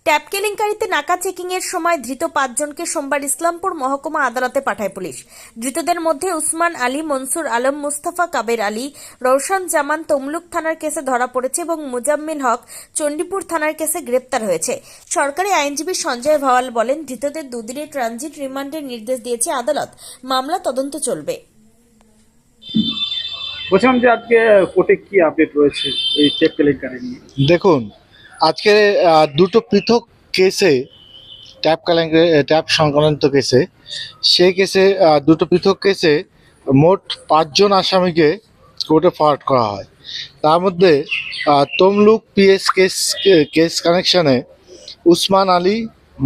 Tap কেলেঙ্কারিতে নাকা checking এর সময় ধৃত 5 জনকে সোমবার ইসলামপুর মহকুমা আদালতে পাঠায় পুলিশ। ধৃতদের মধ্যে উসমান আলী, মনসুর আলম, মুস্তাফা কাবের আলী, রওশন জামান তমলুক থানার কেসে ধরা পড়েছে এবং মুজাম্মিল হক চণ্ডীপুর থানার কেসে গ্রেপ্তার হয়েছে। সরকারি আইনজীবী সঞ্জয় ভাওয়াল বলেন, ধৃতদের দুদিনের ট্রানজিট রিমান্ডের নির্দেশ দিয়েছে আদালত। মামলা তদন্ত চলবে। বলছিলাম যে আজকে কোর্টে কি আপডেট রয়েছে এই ট্যাপ কেলেঙ্কারি নিয়ে? দেখুন, আজকে দুটো পৃথক কেসে ট্যাপ সংক্রান্ত কেসে সেই কেসে দুটো পৃথক কেসে মোট 5 জন আসামিকে কোর্টে ফরওয়ার্ড করা হয়। তার মধ্যে তমলুক পিএস কেস কানেকশনে উসমান আলী,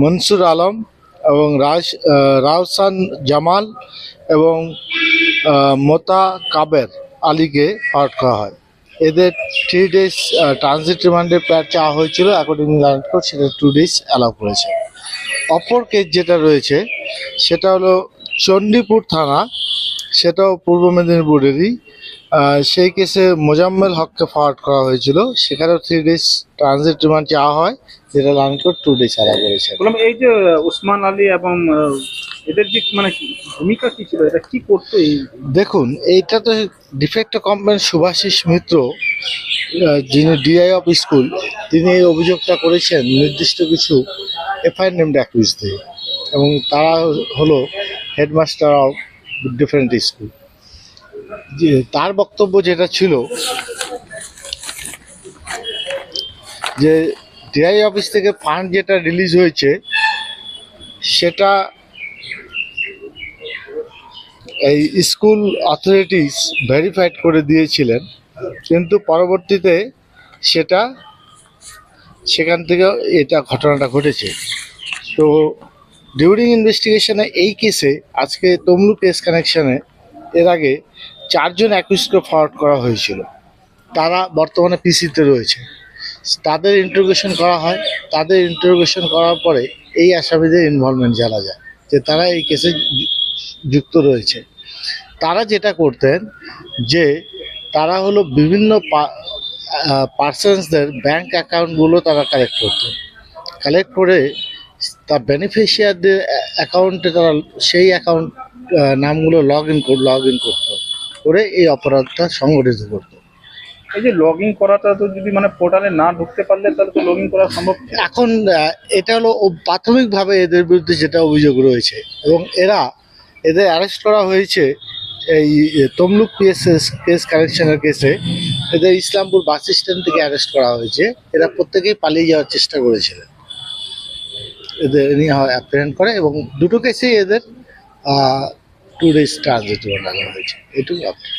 মনসুর আলম এবং রাওসান জামাল এবং মোতা কাবের আলীকে ফরওয়ার্ড করা হয়। এদের 3 days ট্রানজিট রিমান্ডের প্যাড চাওয়া হয়েছিল, অ্যাকর্ডিং লাইন কোর্ট সেটা 2 days অ্যালাউ করেছে। অপর কেস যেটা রয়েছে সেটা হলো চণ্ডীপুর থানা, সেটাও পূর্ব মেদিনীপুরেরই। সেই কেসে মোজাম্মেল হককে ফরওয়ার্ড করা হয়েছিল, সেখানেও 3 days ট্রানজিট রিমান্ড চাওয়া হয়, যেটা লাইন কোর্ট 2 days অ্যালাউ করেছে। বললাম এই যে উসমান আলী এবং এদের যে মানে ভূমিকা কি ছিল, এটা কি করতো এই? দেখুন, এইটা তো ডিফেক্ট কমপ্লেন সুভাষিস মিত্র, যিনি ডিআই অফ স্কুল, তিনি এই অভিযোগটা করেছেন নির্দিষ্ট কিছু এফআইআর নেমড অ্যাকিউজদের, এবং তারা হলো হেডমাস্টার অফ ডিফারেন্ট স্কুল। যে তার বক্তব্য যেটা ছিল যে ডিআই অফিস থেকে ফান্ড যেটা রিলিজ হয়েছে সেটা এই স্কুল অথরিটিস ভেরিফাইড করে দিয়েছিলেন, কিন্তু পরবর্তীতে সেখান থেকে এটা ঘটনাটা ঘটেছে। তো ডিউরিং ইনভেস্টিগেশনে এই কেসে আজকে তমলুক কেস কানেকশনে এর আগে 4 জন অ্যাকিউজকে ফরওয়ার্ড করা হয়েছিল। তারা বর্তমানে পিসিতে রয়েছে, তাদের ইন্টারোগেশন করা হয়। তাদের ইন্টারোগেশন করার পরে এই আসামিদের ইনভলভমেন্ট জানা যায় যে তারা এই কেসে যুক্ত রয়েছে। তারা যেটা করতেন যে তারা হলো বিভিন্ন পার্সনসদের ব্যাংক অ্যাকাউন্টগুলো তারা কালেক্ট করে তার বেনিফিশিয়ারদের অ্যাকাউন্টে তারা সেই অ্যাকাউন্ট নামগুলো লগ ইন করতো, করে এই অপরাধটা সংগঠিত করতো। এই যে লগ ইন করাটা তো যদি মানে পোর্টালে না ঢুকতে পারলে তাহলে তো লগ ইন করা সম্ভব না। এখন এটা হলো প্রাথমিকভাবে এদের বিরুদ্ধে যেটা অভিযোগ রয়েছে, এবং এদের অ্যারেস্ট করা হয়েছে এই তমলুক কেস কালেকশনের কেসে। এদের ইসলামপুর বাস স্ট্যান্ড থেকে অ্যারেস্ট করা হয়েছে। এরা প্রত্যেকেই পালিয়ে যাওয়ার চেষ্টা করেছিলেন। এদের নিয়ে অ্যাপ্রিহেন্ড করে এবং দুটো কেসেই এদের 2 days ট্রানজিট হয়েছে। এটুকু আপডেট।